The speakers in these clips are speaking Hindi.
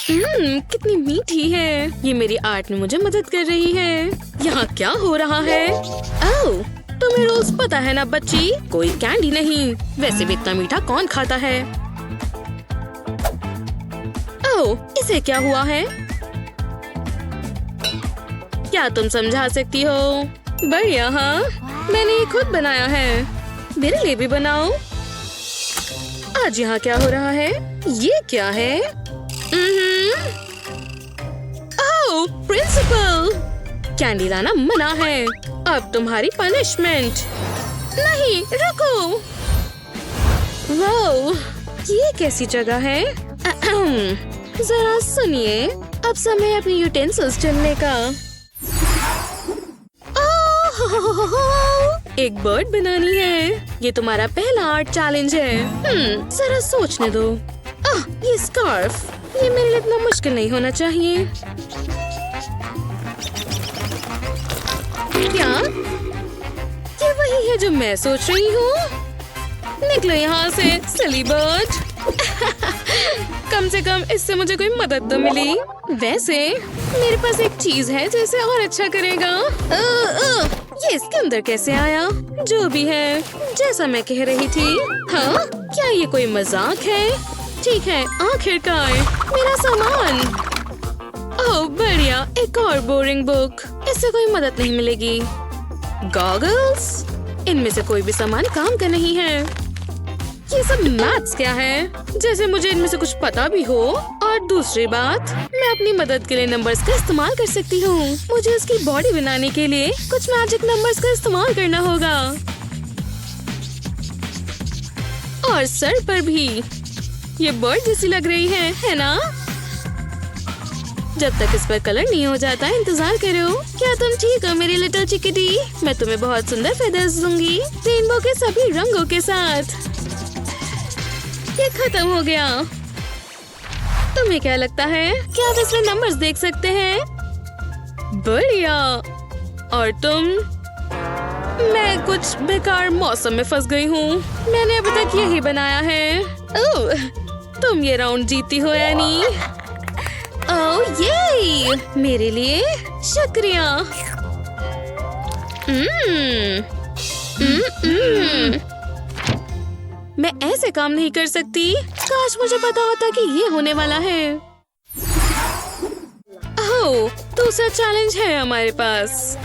कितनी मीठी है। ये मेरी आर्ट में मुझे मदद कर रही है। यहाँ क्या हो रहा है? ओह, तुम्हें रोज पता है ना बच्ची, कोई कैंडी नहीं। वैसे भी इतना मीठा कौन खाता है? ओह, इसे क्या हुआ है? क्या तुम समझा सकती हो? बढ़िया, हाँ, मैंने ये खुद बनाया है। मेरे लिए भी बनाओ। आज यहाँ क्या हो रहा है? ये क्या है? ओह, प्रिंसिपल, कैंडी लाना मना है। अब तुम्हारी पनिशमेंट। नहीं, रुको। वाओ, ये कैसी जगह है? जरा सुनिए, अब समय है अपनी यूटेंसिल्स चुनने का। एक बर्ड बनानी है। ये तुम्हारा पहला आर्ट चैलेंज है। जरा सोचने दो। ये स्कार्फ, ये मेरे लिए इतना मुश्किल नहीं होना चाहिए। क्या ये वही है जो मैं सोच रही हूँ? निकलो यहाँ से, सिली बर्ड। कम से कम इससे मुझे कोई मदद तो मिली। वैसे मेरे पास एक चीज है जो इसे और अच्छा करेगा। ये इसके अंदर कैसे आया? जो भी है, जैसा मैं कह रही थी। हाँ, क्या ये कोई मजाक है? ठीक है, आखिरकार मेरा सामान। ओह बढ़िया, एक और बोरिंग बुक। इससे कोई मदद नहीं मिलेगी। गॉगल्स, इनमें से कोई भी सामान काम का नहीं है। ये सब मैथ्स क्या है? जैसे मुझे इनमें से कुछ पता भी हो। और दूसरी बात, मैं अपनी मदद के लिए नंबर्स का इस्तेमाल कर सकती हूँ। मुझे उसकी बॉडी बनाने के लिए कुछ मैजिक नंबर्स का इस्तेमाल करना होगा। और सर पर भी। ये बर्ड जैसी लग रही है ना? जब तक इस पर कलर नहीं हो जाता, इंतजार करो। क्या तुम ठीक हो मेरी लिटिल चिकिटी? मैं तुम्हें बहुत सुंदर फेदर्स दूंगी, रेनबो के सभी रंगों के साथ। ये खत्म हो गया। तुम्हें क्या लगता है? क्या आप इसमें नंबर्स देख सकते हैं? बढ़िया। और तुम? मैं कुछ बेकार मौसम में फंस गई हूँ। मैंने अभी तक यही बनाया है। ओह, तुम ये राउंड जीती हो एनी। ओह ये मेरे लिए शुक्रिया। मैं ऐसे काम नहीं कर सकती। काश मुझे पता होता कि ये होने वाला है। ओह, दूसरा चैलेंज है हमारे पास।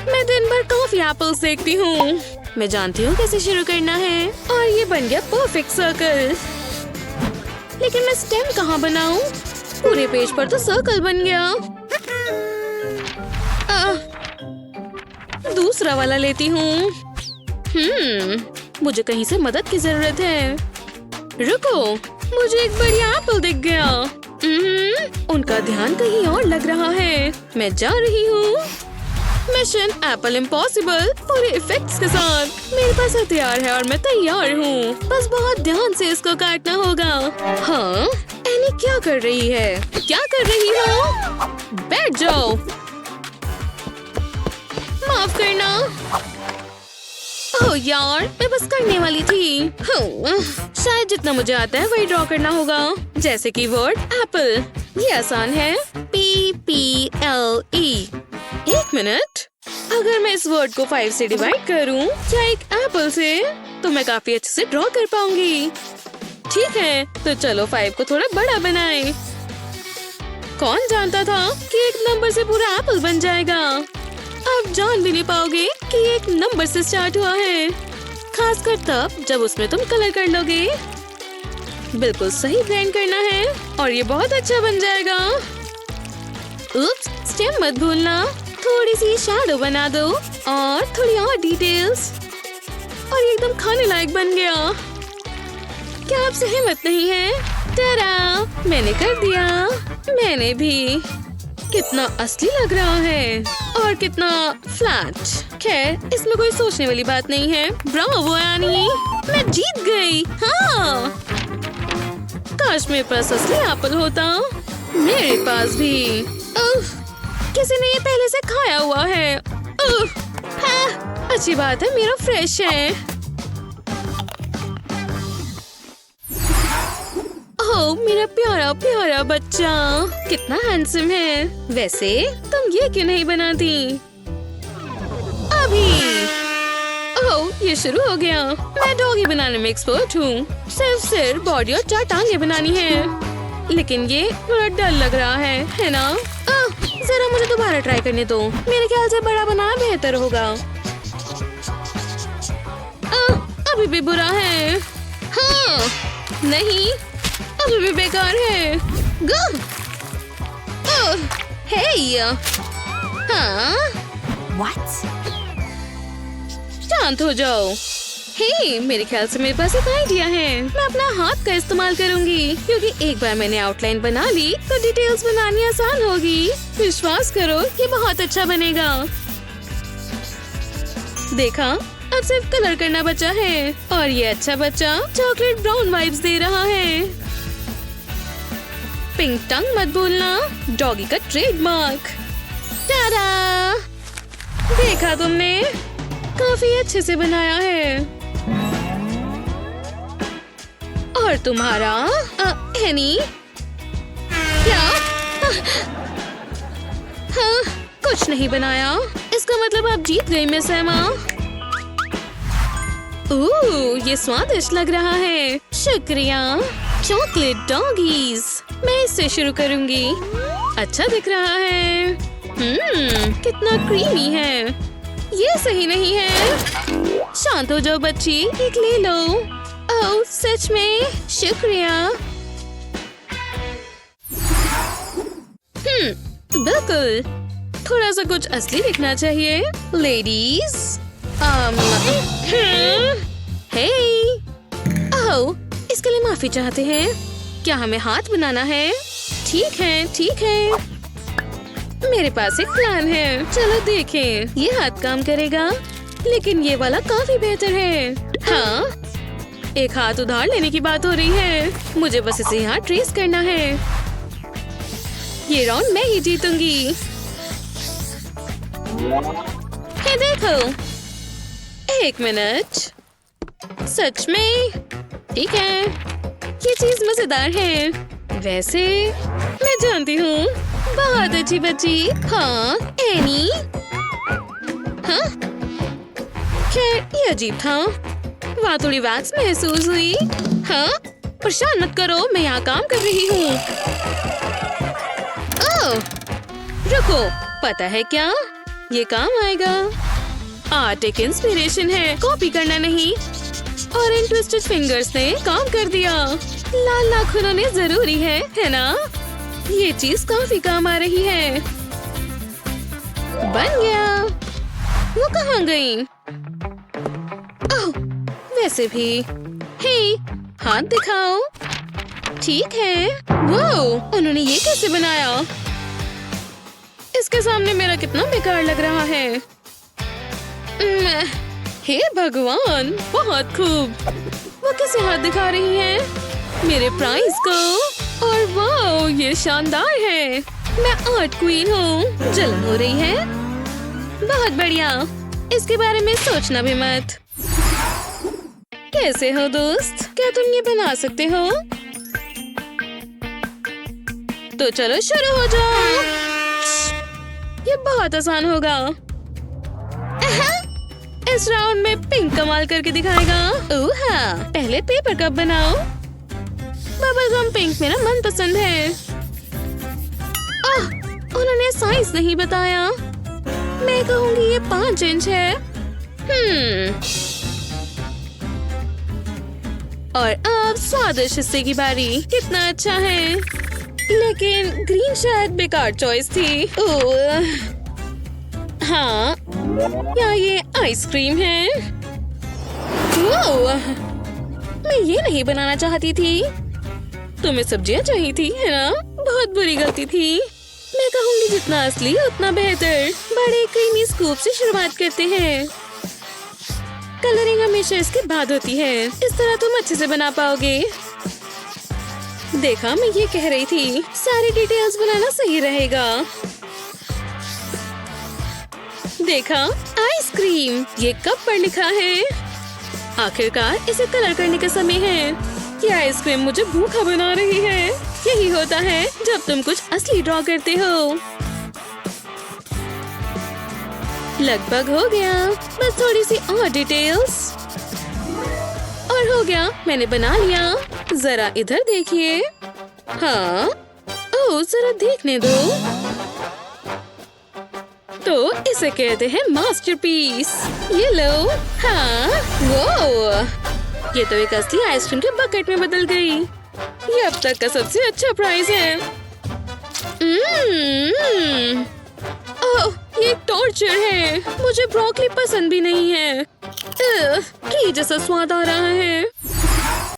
मैं दिन भर काफी एप्पल्स देखती हूँ। मैं जानती हूँ कैसे शुरू करना है। और ये बन गया परफेक्ट सर्कल। लेकिन मैं स्टेम कहाँ बनाऊं? पूरे पेज पर तो सर्कल बन गया। दूसरा वाला लेती हूँ। मुझे कहीं से मदद की जरूरत है। रुको, मुझे एक बढ़िया एप्पल दिख गया। उनका ध्यान कहीं और लग रहा है। मैं जा रही हूँ। मिशन एप्पल इम्पॉसिबल पूरे इफेक्ट्स के साथ। मेरे पास हथियार है और मैं तैयार हूँ। बस बहुत ध्यान से इसको काटना होगा। हाँ, एनी क्या कर रही है? क्या कर रही हो? बैठ जाओ। माफ करना। ओह यार, मैं बस करने वाली थी। शायद जितना मुझे आता है वही ड्रॉ करना होगा। जैसे कि वर्ड एप्पल। ये आसान है। PPLE। एक मिनट, अगर मैं इस वर्ड को 5 से डिवाइड करूं या एक एप्पल से, तो मैं काफी अच्छे से ड्रॉ कर पाऊंगी। ठीक है, तो चलो 5 को थोड़ा बड़ा बनाएं। कौन जानता था कि एक नंबर से पूरा एप्पल बन जाएगा। अब जान भी नहीं पाओगे कि ये एक नंबर से स्टार्ट हुआ है। खासकर तब जब उसमें तुम कलर कर लोगे। बिल्कुल सही ब्लेंड करना है और ये बहुत अच्छा बन जाएगा। उप्स, स्टेम मत भूलना। थोड़ी सी शैडो बना दो और थोड़ी और डिटेल्स। और ये एकदम खाने लायक बन गया। क्या आपसे हिम्मत नहीं है? टाडा, मैंने कर दिया। मैंने भी। कितना असली लग रहा है और कितना फ्लैट। खैर, इसमें कोई सोचने वाली बात नहीं है। ब्रावो एनी, मैं जीत गई। हाँ, काश मेरे पास असली एप्पल होता। मेरे पास भी। किसी ने ये पहले से खाया हुआ है। हाँ, अच्छी बात है, मेरा फ्रेश है। ओह मेरा प्यारा प्यारा बच्चा, कितना हैंडसम है। वैसे तुम ये क्यों नहीं बनाती? अभी। ओह ये शुरू हो गया। मैं डॉगी बनाने में एक्सपर्ट हूँ। सिर्फ सिर, बॉडी और 4 टांगे बनानी है। लेकिन ये थोड़ा डर लग रहा है ना? जरा मुझे दोबारा ट्राई करने दो। मेरे ख्याल से बड़ा बनाना बेहतर होगा। अभी भी बुरा है। हाँ, नहीं, अभी भी बेकार है। हे, हाँ? What? शांत हो जाओ। हे, मेरे ख्याल से मेरे पास एक आइडिया है। मैं अपना हाथ का इस्तेमाल करूंगी, क्योंकि एक बार मैंने आउटलाइन बना ली तो डिटेल्स बनानी आसान होगी। विश्वास करो, ये बहुत अच्छा बनेगा। देखा, अब सिर्फ कलर करना बचा है और ये अच्छा बच्चा चॉकलेट ब्राउन वाइब्स दे रहा है। पिंक टंग मत भूलना, डॉगी का ट्रेडमार्क। टाडा! देखा तुमने, काफी अच्छे से बनाया है। और तुम्हारा एनी क्या? हाँ, कुछ नहीं बनाया। इसका मतलब आप जीत गई मिस एमा। ओह, ये स्वादिष्ट लग रहा है। शुक्रिया। चॉकलेट डॉगीज, मैं इससे शुरू करूंगी। अच्छा दिख रहा है। कितना क्रीमी है। ये सही नहीं है। शांत हो जाओ बच्ची, एक ले लो। ओह सच में, शुक्रिया। बिल्कुल, थोड़ा सा कुछ असली दिखना चाहिए। लेडीज, हे, ओह, इसके लिए माफी चाहते हैं। क्या हमें हाथ बनाना है? ठीक है, ठीक है। मेरे पास एक प्लान है, चलो देखें। ये हाथ काम करेगा, लेकिन ये वाला काफी बेहतर है। हाँ, एक हाथ उधार लेने की बात हो रही है। मुझे बस इसे यहाँ ट्रेस करना है। ये राउंड मैं ही जीतूंगी। हे देखो, 1 मिनट। सच में? ठीक है, ये चीज मजेदार है। वैसे मैं जानती हूँ। बहुत अच्छी बच्ची। हाँ, एनी। हाँ? खैर, ये अजीब था। वहाँ थोड़ी वैक्स महसूस हुई। हाँ? परेशान मत करो, मैं यहाँ काम कर रही हूँ। ओह, रुको, पता है क्या? ये काम आएगा। आर्ट एक इंस्पिरेशन है, कॉपी करना नहीं। और इन ट्विस्टेड फिंगर्स ने काम कर दिया। लाल नाखूनों ने जरूरी है ना? ये चीज काफी काम आ रही है। बन गया। वो कहाँ गई? ओह, वैसे भी। हे, हाथ दिखाओ। ठीक है। वो, उन्होंने ये कैसे बनाया? इसके सामने मेरा कितना बेकार लग रहा है। हे भगवान, बहुत खूब। वो कैसे हाथ दिखा रही है मेरे प्राइज को। और वाह, ये शानदार है। मैं आर्ट क्वीन हूँ। जलन हो रही है। बहुत बढ़िया, इसके बारे में सोचना भी मत। कैसे हो दोस्त? क्या तुम ये बना सकते हो? तो चलो शुरू हो जाओ। ये बहुत आसान होगा। इस राउंड में पिंक कमाल करके दिखाएगा। ओह हाँ, पहले पेपर कप बनाओ। बबल गम पिंक मेरा मनपसंद है। उन्होंने साइज नहीं बताया। मैं कहूँगी ये 5 इंच है। और अब स्वादिष्ट हिस्से की बारी। कितना अच्छा है, लेकिन ग्रीन शायद बेकार चॉइस थी। ओह हाँ, क्या ये आइसक्रीम है? ओह, मैं ये नहीं बनाना चाहती थी। तुम्हें सब्जियां चाहिए थी, है ना? बहुत बुरी गलती थी। मैं कहूँगी जितना असली उतना बेहतर। बड़े क्रीमी स्कूप से शुरुआत करते हैं। कलरिंग हमेशा इसके बाद होती है। इस तरह तुम अच्छे से बना पाओगे। देखा, मैं ये कह रही थी, सारी डिटेल्स बनाना सही रहेगा। देखा, आइसक्रीम, ये कप पर लिखा है। आखिरकार इसे कलर करने का समय है। ये आइसक्रीम मुझे भूखा बना रही है। यही होता है जब तुम कुछ असली ड्रॉ करते हो। लगभग हो गया, बस थोड़ी सी और डिटेल्स और हो गया। मैंने बना लिया। जरा इधर देखिए। हाँ, ओह जरा देखने दो। तो इसे कहते हैं मास्टरपीस। ये लो। हाँ, वो ये तो एक असली आइसक्रीम के बकेट में बदल गई। ये अब तक का सबसे अच्छा प्राइस है। ओह, ये एक टॉर्चर है। मुझे ब्रोकली पसंद भी नहीं है। घी जैसा स्वाद आ रहा है।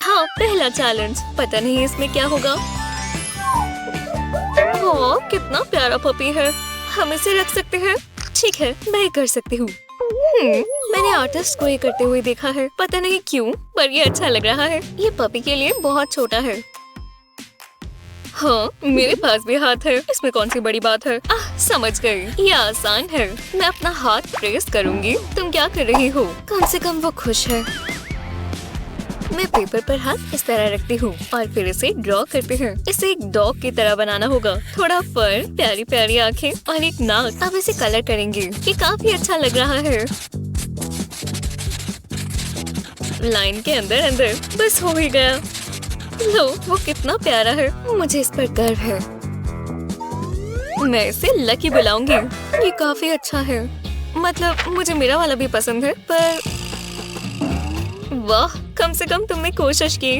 हाँ, पहला चैलेंज। पता नहीं इसमें क्या होगा। ओह, कितना प्यारा पपी है। हम इसे रख सकते हैं। ठीक है, मैं कर सकती हूँ। मैंने आर्टिस्ट को ये करते हुए देखा है, पता नहीं क्यों, पर ये अच्छा लग रहा है। ये पपी के लिए बहुत छोटा है। हाँ, मेरे पास भी हाथ है, इसमें कौन सी बड़ी बात है। समझ गई, ये आसान है। मैं अपना हाथ प्रेस करूंगी। तुम क्या कर रही हो? कम से कम वो खुश है। मैं पेपर पर हाथ इस तरह रखती हूँ और फिर इसे ड्रॉ करते हैं। इसे एक डॉग की तरह बनाना होगा। थोड़ा फर, प्यारी प्यारी आंखें और एक नाक। अब इसे कलर करेंगे। ये काफी अच्छा लग रहा है। लाइन के अंदर अंदर बस हो ही गया। लो, वो कितना प्यारा है। मुझे इस पर गर्व है। मैं इसे लकी बुलाऊंगी। ये काफी अच्छा है। मतलब मुझे मेरा वाला भी पसंद है, पर वाह, कम से कम तुमने कोशिश की।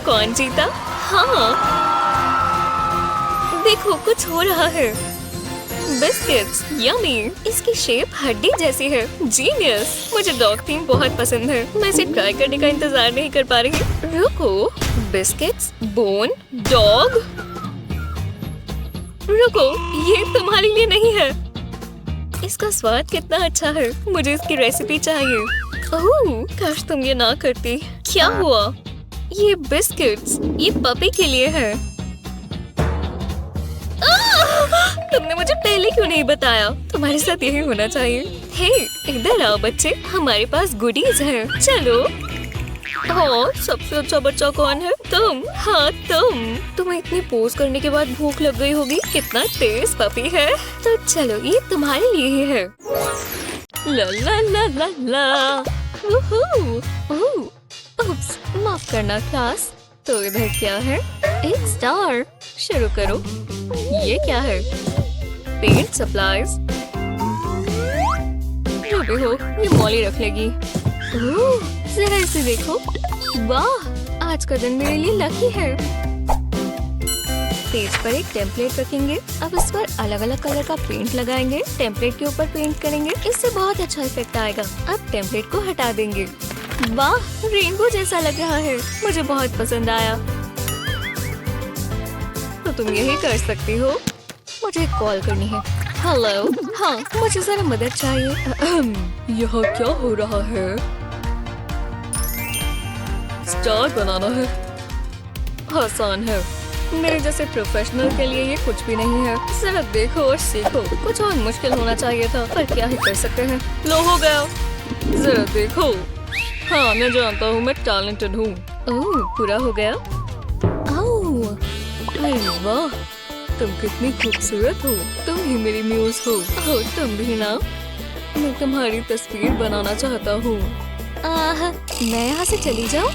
कौन जीता? हाँ, देखो कुछ हो रहा है। Biscuits, yummy. इसकी शेप हड्डी जैसी है। जीनियस। मुझे डॉग थीम बहुत पसंद है। मैं इसे ट्राई करने का इंतजार नहीं कर पा रही। रुको, बिस्किट्स, बोन, डॉग। रुको, ये तुम्हारे लिए नहीं है। इसका स्वाद कितना अच्छा है। मुझे इसकी रेसिपी चाहिए। ओह, काश तुम ये ना करती। क्या हुआ? ये बिस्किट्स, ये पपी के लिए है। तुमने मुझे पहले क्यों नहीं बताया? तुम्हारे साथ यही होना चाहिए। हे, इधर आओ बच्चे, हमारे पास गुडीज है। चलो। ओह, सबसे अच्छा बच्चा कौन है? तुम। हाँ, तुम्हें इतनी पोज करने के बाद भूख लग गई होगी। कितना तेज पपी है। तो चलो, ये तुम्हारे लिए ही है। ला ला ला ला ला। उप्स, माफ करना क्लास। तो इधर क्या है? एक स्टार। शुरू करो। ये क्या है? Paint supplies. जो भी हो, ये मॉली रख लेगी। जरा इसे देखो। वाह, आज का दिन मेरे लिए लकी है। पेज पर एक टेम्पलेट रखेंगे। अब इस पर अलग अलग कलर का पेंट लगाएंगे। टेम्पलेट के ऊपर पेंट करेंगे। इससे बहुत अच्छा इफेक्ट आएगा। अब टेम्पलेट को हटा देंगे। वाह, रेनबो जैसा लग रहा है। मुझे बहुत पसंद आया। तो तुम यही कर सकती हो। मुझे एक कॉल करनी है। हेलो। हाँ, मुझे जरा मदद चाहिए। यहाँ क्या हो रहा है? स्टार बनाना है। आसान है। मेरे जैसे प्रोफेशनल के लिए ये कुछ भी नहीं है। जरा देखो और सीखो। कुछ और मुश्किल होना चाहिए था, पर क्या ही कर सकते हैं। लो, हो गया। जरा देखो। हाँ, मैं जानता हूँ, मैं टैलेंटेड हूँ। ओह, पूरा हो गया। ओह, अरे वाह, तुम कितनी खूबसूरत हो। तुम ही मेरी म्यूज हो। ओह, तुम भी ना। मैं तुम्हारी तस्वीर बनाना चाहता हूँ। मैं यहाँ से चली जाऊँ?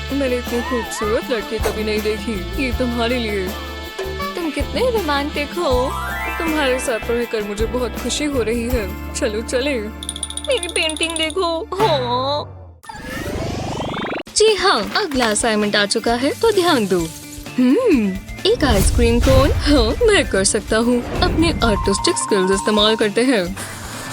मैंने इतनी खूबसूरत लड़की कभी नहीं देखी। ये तुम्हारे लिए। तुम कितने रोमांटिक हो। तुम्हारे साथ रहकर मुझे बहुत खुशी हो रही है। चलो चले। मेरी पेंटिंग देखो। हाँ। जी हाँ, अगला असाइनमेंट आ चुका है, तो ध्यान दो। एक आइसक्रीम कोन। हाँ, मैं कर सकता हूँ। अपने आर्टिस्टिक स्किल्स इस्तेमाल करते हैं।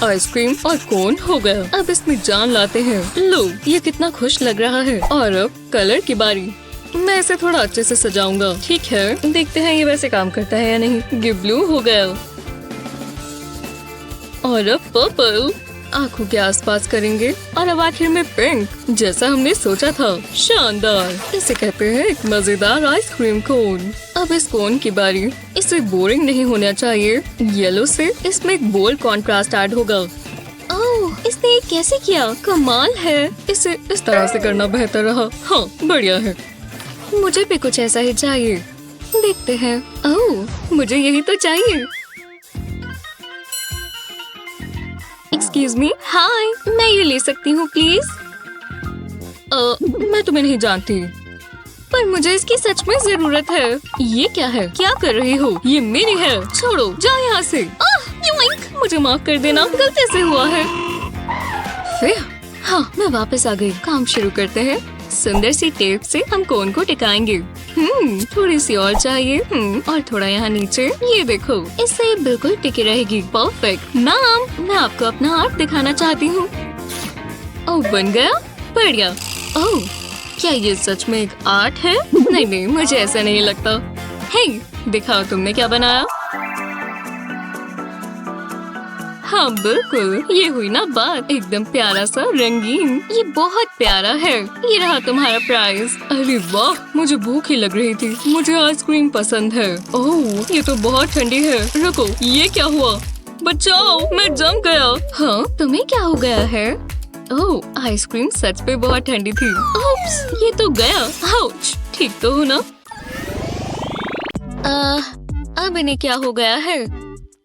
आइसक्रीम और कोन हो गया। अब इसमें जान लाते हैं। लो, ये कितना खुश लग रहा है। और अब कलर की बारी। मैं इसे थोड़ा अच्छे से सजाऊंगा। ठीक है, देखते हैं ये वैसे काम करता है या नहीं। ये ब्लू हो गया। और अब पर्पल। आँखों के आसपास करेंगे। और अब आखिर में पिंक, जैसा हमने सोचा था। शानदार। इसे कहते हैं एक मजेदार आइसक्रीम कोन। अब इस कोन की बारी। इसे बोरिंग नहीं होना चाहिए। येलो से इसमें एक बोल्ड कॉन्ट्रास्ट ऐड होगा। ओह, इसने ये कैसे किया? कमाल है। इसे इस तरह से करना बेहतर रहा। हाँ, बढ़िया है। मुझे भी कुछ ऐसा ही चाहिए। देखते हैं। ओह, मुझे यही तो चाहिए। Excuse me. हाय, मैं ये ले सकती हूँ प्लीज? मैं तुम्हें नहीं जानती, पर मुझे इसकी सच में जरूरत है। ये क्या है? क्या कर रही हो? ये मेरी है। छोड़ो, जाओ यहाँ से। योइंक! मुझे माफ कर देना, गलती से हुआ है। फिर हाँ, मैं वापस आ गई। काम शुरू करते हैं। सुंदर सी टेप से हम कोन को टिकाएंगे। थोड़ी सी और चाहिए। और थोड़ा यहाँ नीचे। ये देखो, इससे ये बिल्कुल टिकी रहेगी। परफेक्ट। मैम, मैं आपको अपना आर्ट दिखाना चाहती हूँ। ओह, बन गया? बढ़िया। ओह, क्या ये सच में एक आर्ट है? नहीं, मुझे ऐसा नहीं लगता। हे, दिखाओ तुमने क्या बनाया। हाँ बिल्कुल, ये हुई ना बात। एकदम प्यारा सा रंगीन। ये बहुत प्यारा है। ये रहा तुम्हारा प्राइज। अरे वाह, मुझे भूख ही लग रही थी। मुझे आइसक्रीम पसंद है। ओह, ये तो बहुत ठंडी है। रुको, ये क्या हुआ? बचाओ, मैं जम गया। हाँ, तुम्हें क्या हो गया है? ओह, आइसक्रीम सच में बहुत ठंडी थी। ओप्स, ये तो गया। आउच, ठीक तो हूँ ना? अब इन्हें क्या हो गया है?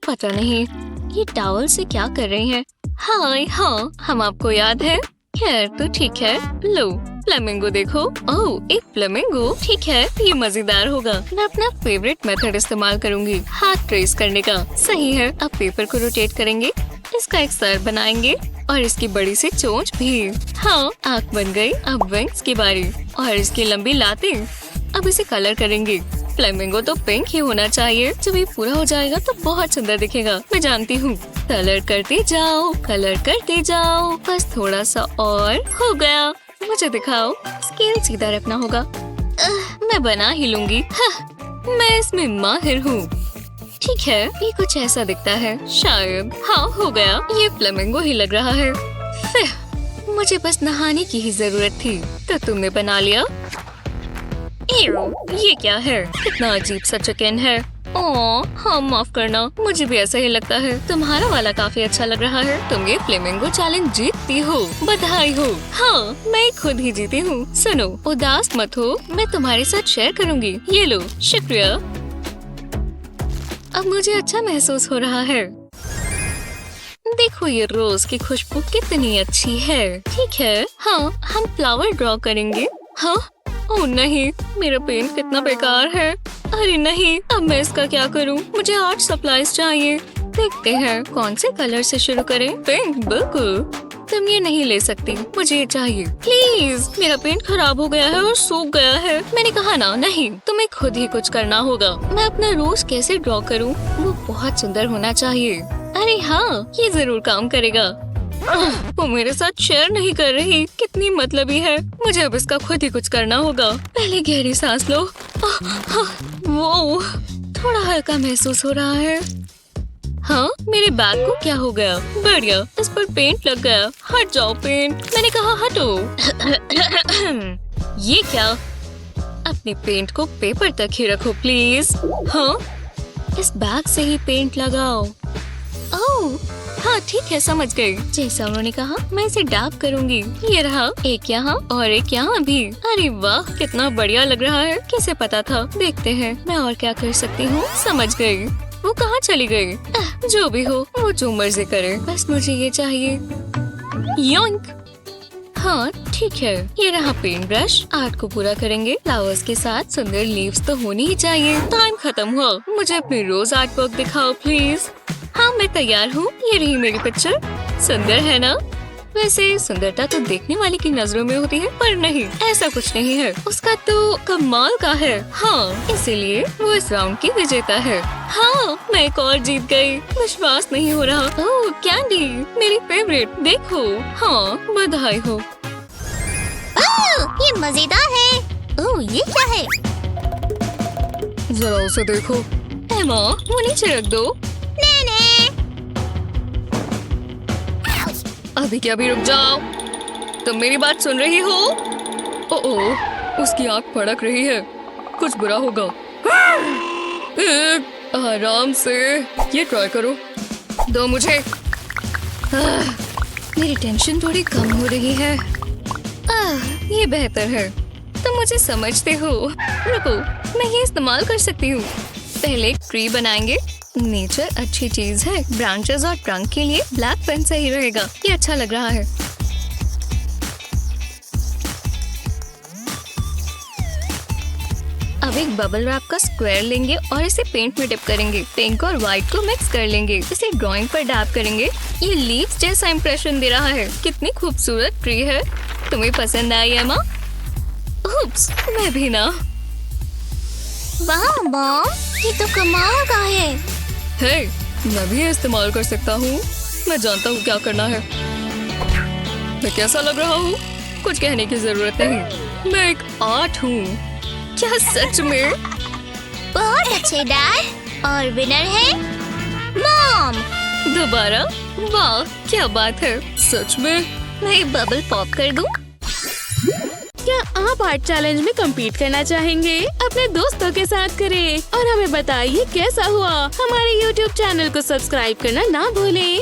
पता नहीं। ये टॉवल से क्या कर रही हैं? हाय, हाँ, हम आपको याद है। खैर तो ठीक है। लो, फ्लेमिंगो देखो। ओह, एक फ्लेमिंगो। ठीक है, ये मजेदार होगा। मैं अपना फेवरेट मेथड इस्तेमाल करूंगी, हाथ ट्रेस करने का। सही है। अब पेपर को रोटेट करेंगे। इसका एक सर बनाएंगे और इसकी बड़ी सी चोंच भी। हाँ, आँख बन गई। अब विंग्स की बारी और इसकी लंबी लातें। अब इसे कलर करेंगे। फ्लेमिंगो तो पिंक ही होना चाहिए। जब ये पूरा हो जाएगा तो बहुत सुंदर दिखेगा। मैं जानती हूँ। कलर करते जाओ, कलर करते जाओ। बस थोड़ा सा और। हो गया। मुझे दिखाओ। स्केल सीधा रखना होगा। मैं बना ही लूंगी। मैं इसमें माहिर हूँ। ठीक है, ये कुछ ऐसा दिखता है शायद। हाँ, हो गया। ये फ्लेमिंगो ही लग रहा है। फिर मुझे बस नहाने की ही जरूरत थी। तो तुमने बना लिया। ये क्या है? कितना अजीब सा चिकन है। ओह, हाँ, माफ करना, मुझे भी ऐसा ही लगता है। तुम्हारा वाला काफी अच्छा लग रहा है। तुम ये फ्लेमिंगो चैलेंज जीतती हो। बधाई हो। हाँ, मैं खुद ही जीती हूँ। सुनो, उदास मत हो, मैं तुम्हारे साथ शेयर करूँगी। ये लो। शुक्रिया। अब मुझे अच्छा महसूस हो रहा है। देखो, ये रोज की खुशबू कितनी अच्छी है। ठीक है। हाँ, हम फ्लावर ड्रॉ करेंगे। हाँ, ओह नहीं, मेरा पेन कितना बेकार है। अरे नहीं, अब मैं इसका क्या करूं? मुझे आर्ट सप्लाईज चाहिए। देखते हैं कौन से कलर से शुरू करें। पिंक, बिल्कुल। तुम ये नहीं ले सकती, मुझे ये चाहिए। प्लीज, मेरा पेंट खराब हो गया है और सूख गया है। मैंने कहा ना, नहीं, तुम्हें खुद ही कुछ करना होगा। मैं अपना रोज कैसे ड्रॉ करूं? वो बहुत सुंदर होना चाहिए। अरे हाँ, ये जरूर काम करेगा। वो मेरे साथ शेयर नहीं कर रही। कितनी मतलबी है। मुझे अब इसका खुद ही कुछ करना होगा। पहले गहरी सांस लो। वो थोड़ा हल्का महसूस हो रहा है। हाँ, मेरे बैग को क्या हो गया? बढ़िया, इस पर पेंट लग गया। हट जाओ पेंट, मैंने कहा हटो। ये क्या? अपने पेंट को पेपर तक ही रखो प्लीज। हाँ, इस बैग से ही पेंट लगाओ। ओह, हाँ ठीक है, समझ गई। जैसा उन्होंने कहा, मैं इसे डैब करूंगी। ये रहा, एक यहाँ और एक यहाँ भी। अरे वाह, कितना बढ़िया लग रहा है। कैसे पता था? देखते हैं मैं और क्या कर सकती हूँ। समझ गई। वो कहाँ चली गई? जो भी हो, वो जो मर्जी करे, बस मुझे ये चाहिए। योंक। हाँ ठीक है, ये रहा पेंट ब्रश। आर्ट को पूरा करेंगे। फ्लावर्स के साथ सुंदर लीव्स तो होनी ही चाहिए। टाइम खत्म हुआ। मुझे अपनी रोज आर्ट वर्क दिखाओ प्लीज। हाँ, मैं तैयार हूँ। ये रही मेरी पिक्चर। सुंदर है ना? वैसे सुंदरता तो देखने वाले की नजरों में होती है, पर नहीं, ऐसा कुछ नहीं है। उसका तो कमाल का है। हाँ, इसीलिए वो इस राउंड की विजेता है। हाँ, मैं एक और जीत गई। विश्वास नहीं हो रहा। ओह, कैंडी, मेरी फेवरेट। देखो। हाँ, बधाई हो। ये मजेदार है। ओह, ये क्या है? जरा उसे देखो। एमा, वो नीचे रख दो। अभी क्या भी, रुक जाओ। तुम मेरी बात सुन रही हो? ओह, उसकी आंख फड़क रही है। कुछ बुरा होगा। आराम से। ये ट्राई करो। दो मुझे। मेरी टेंशन थोड़ी कम हो रही है। ये बेहतर है। तुम मुझे समझते हो। रुको, मैं ये इस्तेमाल कर सकती हूँ। पहले एक ट्री बनाएंगे। नेचर अच्छी चीज है। ब्रांचेस और ट्रंक के लिए ब्लैक पेन सही रहेगा। ये अच्छा लग रहा है। अब एक बबल रैप का स्क्वायर लेंगे और इसे पेंट में डिप करेंगे। पिंक और व्हाइट को मिक्स कर लेंगे। इसे ड्राइंग पर डैप करेंगे। ये लीव्स जैसा इंप्रेशन दे रहा है। कितनी खूबसूरत ट्री है। तुम्हें पसंद आई एमा? उप्स, मैं भी ना। वाह मॉम, ये तो कमाल का है। हे, मैं भी ये इस्तेमाल कर सकता हूँ। मैं जानता हूँ क्या करना है। मैं कैसा लग रहा हूँ? कुछ कहने की जरूरत नहीं। मैं एक आर्ट हूँ। क्या सच में? बहुत अच्छे डैड। और विनर है मॉम। दोबारा? वाह, क्या बात है। सच में? मैं बबल पॉप कर दूं? क्या आप आर्ट चैलेंज में compete करना चाहेंगे? अपने दोस्तों के साथ करें और हमें बताइए कैसा हुआ। हमारे YouTube चैनल को सब्सक्राइब करना ना भूलें।